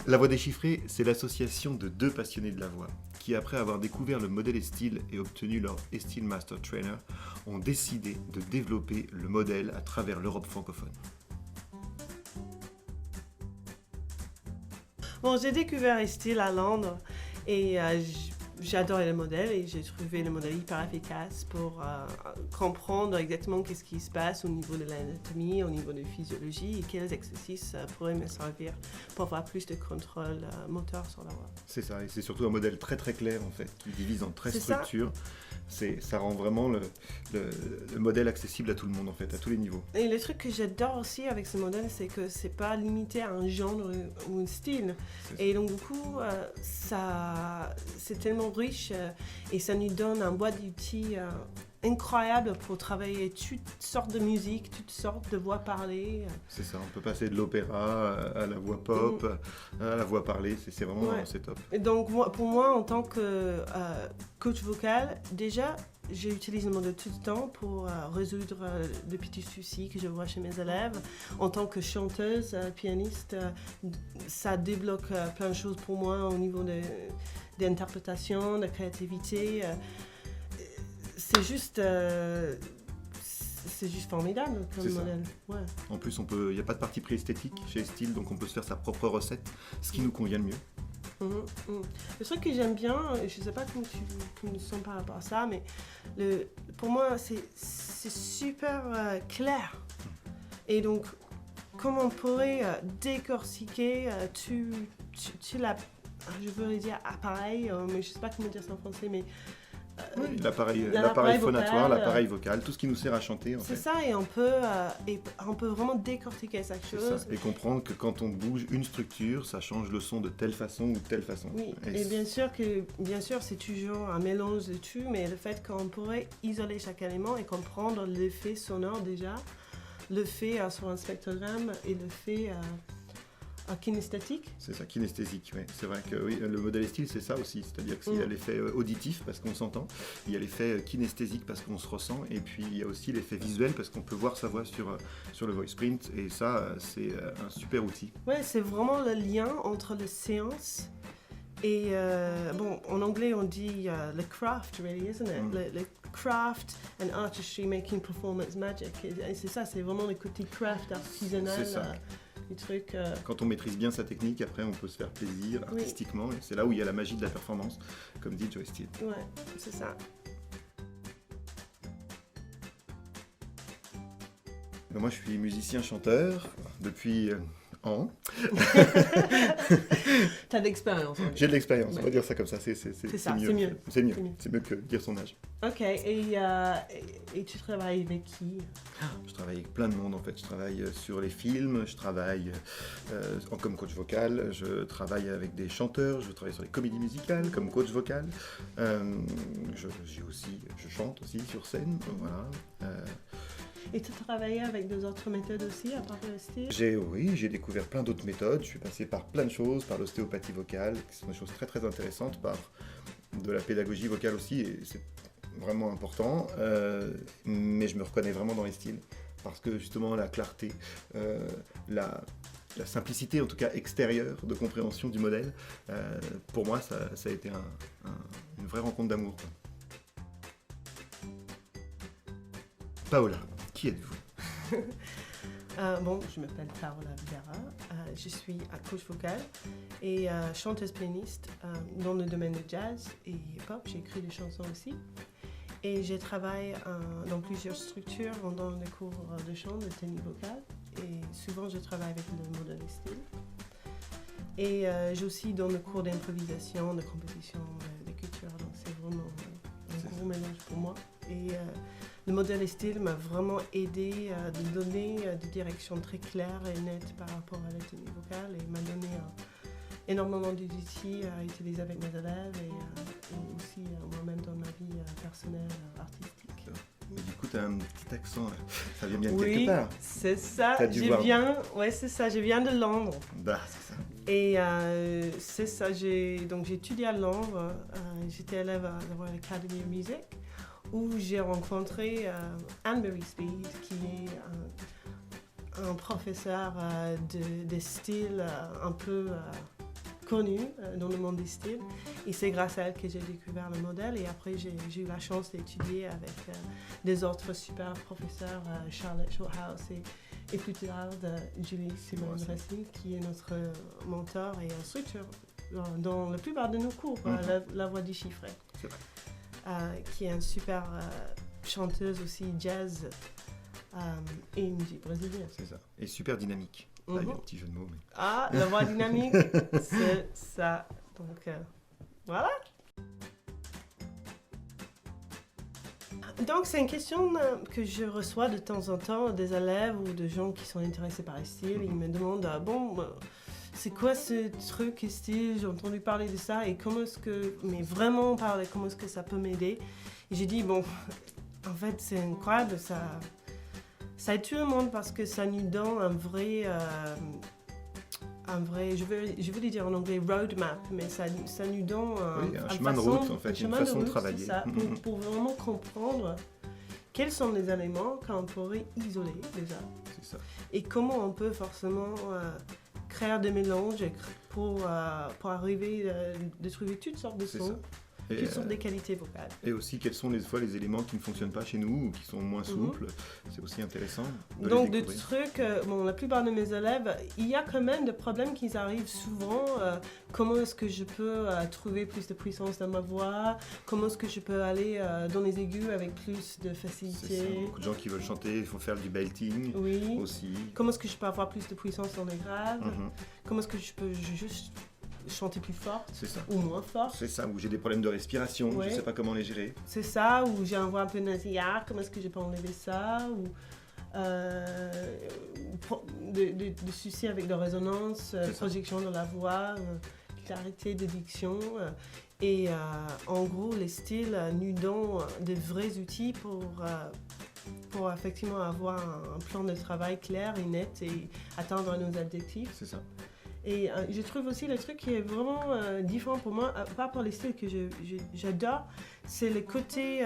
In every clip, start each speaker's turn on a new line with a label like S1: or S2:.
S1: La voix déchiffrée, c'est l'association de deux passionnés de la voix qui, après avoir découvert le modèle Estil et obtenu leur Estil Master Trainer, ont décidé de développer le modèle à travers l'Europe francophone.
S2: Bon, j'ai découvert Estil à Londres et j'ai adoré le modèle et j'ai trouvé le modèle hyper efficace pour comprendre exactement qu'est-ce qui se passe au niveau de l'anatomie, au niveau de la physiologie et quels exercices pourraient me servir pour avoir plus de contrôle moteur sur la voix.
S1: C'est ça, et c'est surtout un modèle très très clair en fait, qui divise en 13
S2: C'est ça.
S1: structures. Ça rend vraiment le modèle accessible à tout le monde en fait, à tous les niveaux.
S2: Et le truc que j'adore aussi avec ce modèle, c'est que c'est pas limité à un genre ou un style. Et donc du coup, c'est tellement riche et ça nous donne un boîte d'outils incroyable pour travailler toutes sortes de musique, toutes sortes de voix parlées.
S1: C'est ça, on peut passer de l'opéra à la voix pop, à la voix parlée, c'est vraiment c'est top.
S2: Et donc pour moi, en tant que coach vocal, déjà, j'utilise le modèle tout le temps pour résoudre de petits soucis que je vois chez mes élèves. En tant que chanteuse, pianiste, ça débloque plein de choses pour moi au niveau d'interprétation, de créativité. C'est juste formidable comme modèle. Ouais.
S1: En plus, il n'y a pas de parti pris esthétique chez Estil, donc on peut se faire sa propre recette, ce qui nous convient le mieux.
S2: Le truc que j'aime bien, je ne sais pas comment tu me sens par rapport à ça, mais pour moi, c'est super clair. Et donc, comment on pourrait décortiquer tu l'as, je veux dire appareil, mais je ne sais pas comment dire ça en français, mais
S1: oui, l'appareil phonatoire, l'appareil vocal, tout ce qui nous sert à chanter en fait.
S2: C'est ça, et on peut vraiment décortiquer cette chose.
S1: Et comprendre que quand on bouge une structure, ça change le son de telle façon ou de telle façon.
S2: Oui, et bien sûr c'est toujours un mélange de tout, mais le fait qu'on pourrait isoler chaque élément et comprendre l'effet sonore déjà, l'effet sur un spectrogramme et l'effet kinesthétique.
S1: C'est ça, kinesthésique, oui. C'est vrai que oui, le modèle Estil, c'est ça aussi. C'est-à-dire qu'il y a l'effet auditif parce qu'on s'entend, il y a l'effet kinesthésique parce qu'on se ressent, et puis il y a aussi l'effet visuel parce qu'on peut voir sa voix sur le voice print, et ça, c'est un super outil.
S2: Ouais, c'est vraiment le lien entre les séances et, en anglais on dit le craft, really, isn't it? Le craft and artistry making performance magic. Et c'est ça, c'est vraiment le côté craft artisanal.
S1: C'est ça.
S2: Trucs,
S1: Quand on maîtrise bien sa technique, après on peut se faire plaisir artistiquement, et c'est là où il y a la magie de la performance, comme dit Joe Estil.
S2: Ouais, c'est ça.
S1: Moi je suis musicien-chanteur depuis an.
S2: T'as de l'expérience.
S1: J'ai de l'expérience, on va dire ça comme ça, c'est mieux. C'est mieux que dire son âge.
S2: Ok, et tu travailles avec qui?
S1: Je travaille avec plein de monde en fait. Je travaille sur les films, je travaille comme coach vocal, je travaille avec des chanteurs, je travaille sur les comédies musicales comme coach vocal. Je chante aussi sur scène, voilà.
S2: Et tu as travaillé avec d'autres autres méthodes aussi, à part le style?
S1: J'ai découvert plein d'autres méthodes. Je suis passé par plein de choses, par l'ostéopathie vocale, qui sont des choses très très intéressantes, par de la pédagogie vocale aussi, et c'est vraiment important. Mais je me reconnais vraiment dans les styles, parce que justement la clarté, la simplicité, en tout cas extérieure, de compréhension du modèle, pour moi, ça a été une vraie rencontre d'amour. Paola, qui êtes-vous?
S2: Je m'appelle Paola Vieira, je suis coach vocal et chanteuse pianiste dans le domaine de jazz et hip-hop. J'ai écrit des chansons aussi. Et j'ai travaillé dans plusieurs structures, dans les cours de chant, de technique vocale. Et souvent, je travaille avec le modèle Estil. Et j'ai aussi dans le cours d'improvisation, de composition, d'écriture. Donc c'est vraiment un gros mélange pour moi. Et le modèle Estil m'a vraiment aidé à donner des directions très claires et nettes par rapport à la technique vocale, et m'a donné énormément d'outils à utiliser avec mes élèves et aussi moi-même dans ma vie personnelle, artistique.
S1: Mais du coup, tu as un petit accent, là. Ça vient bien de quelque part.
S2: C'est ça. C'est ça. Je viens de Londres.
S1: Bah, c'est ça.
S2: Et c'est ça. J'ai étudié à Londres. J'étais élève à la Royal Academy of Music, où j'ai rencontré Anne-Marie Speed, qui est un professeur de style un peu connue dans le monde des styles. Et c'est grâce à elle que j'ai découvert le modèle. Et après, j'ai eu la chance d'étudier avec des autres super professeurs, Charlotte Shorthouse et plus tard Julie Simon-Racine, qui est notre mentor et instructeur dans la plupart de nos cours, la voix déchiffrée.
S1: C'est vrai.
S2: Qui est une super chanteuse aussi jazz et musique brésilienne.
S1: C'est ça. Et super dynamique. Là, il y a un petit jeu de mots. Mais...
S2: Ah, la voix dynamique, c'est ça. Donc, voilà. Donc, c'est une question que je reçois de temps en temps des élèves ou de gens qui sont intéressés par les styles. Ils me demandent, c'est quoi ce truc style? J'ai entendu parler de ça et comment est-ce que, mais vraiment parler, comment est-ce que ça peut m'aider? Et j'ai dit, en fait, c'est incroyable, ça aide tout le monde parce que ça nous donne un vrai, je veux dire en anglais roadmap, mais ça nous donne
S1: un chemin de route, en fait, une façon de travailler.
S2: Ça, pour vraiment comprendre quels sont les éléments qu'on pourrait isoler déjà.
S1: C'est ça.
S2: Et comment on peut forcément créer des mélanges pour arriver de trouver toutes sortes de sons, toutes sortes de qualités vocales.
S1: Et aussi, quels sont des fois les éléments qui ne fonctionnent pas chez nous ou qui sont moins souples. C'est aussi intéressant de
S2: donc,
S1: les
S2: de trucs, la plupart de mes élèves, il y a quand même des problèmes qui arrivent souvent. Comment est-ce que je peux trouver plus de puissance dans ma voix? Comment est-ce que je peux aller dans les aigus avec plus de facilité?
S1: C'est ça. Beaucoup de gens qui veulent chanter, il faut faire du belting aussi.
S2: Comment est-ce que je peux avoir plus de puissance dans les graves? Comment est-ce que je peux juste chanter plus fort ou moins fort? C'est ça,
S1: où j'ai des problèmes de respiration, je ne sais pas comment les gérer.
S2: C'est ça, où j'ai un voix un peu nasillarde, comment est-ce que je peux enlever ça? Ou de soucis avec de résonance, projection dans la voix, clarité de diction. Et en gros, les styles nous donnent de vrais outils pour effectivement avoir un plan de travail clair et net et atteindre nos objectifs.
S1: C'est ça.
S2: Et je trouve aussi le truc qui est vraiment différent pour moi, par rapport aux styles que j'adore, c'est le côté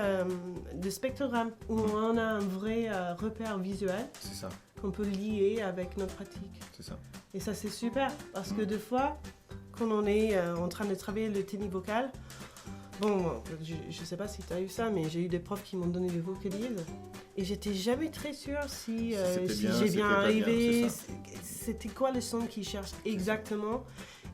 S2: de spectrogramme où on a un vrai repère visuel qu'on peut lier avec notre pratique.
S1: C'est ça.
S2: Et ça, c'est super parce que des fois, quand on est en train de travailler le technique vocal, je sais pas si tu as eu ça, mais j'ai eu des profs qui m'ont donné des vocalises et j'étais jamais très sûre si j'ai bien arrivé, c'était quoi le son qu'ils cherchent exactement.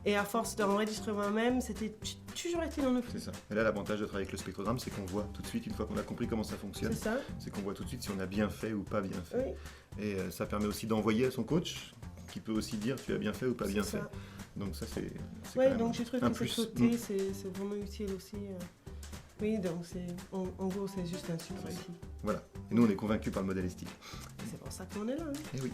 S2: Et à force d'enregistrer moi-même, j'ai toujours été dans le flou.
S1: C'est ça. Et là, l'avantage de travailler avec le spectrogramme, c'est qu'on voit tout de suite, une fois qu'on a compris comment ça fonctionne, c'est qu'on voit tout de suite si on a bien fait ou pas bien fait. Oui. Et ça permet aussi d'envoyer à son coach, qui peut aussi dire tu as bien fait ou pas bien fait. Donc ça, c'est
S2: donc je trouve que ce côté, c'est vraiment utile aussi. Oui, donc en gros, c'est juste un super outil.
S1: Voilà. Et nous, on est convaincus par le modèle esthétique.
S2: C'est pour ça qu'on est là.
S1: Et oui.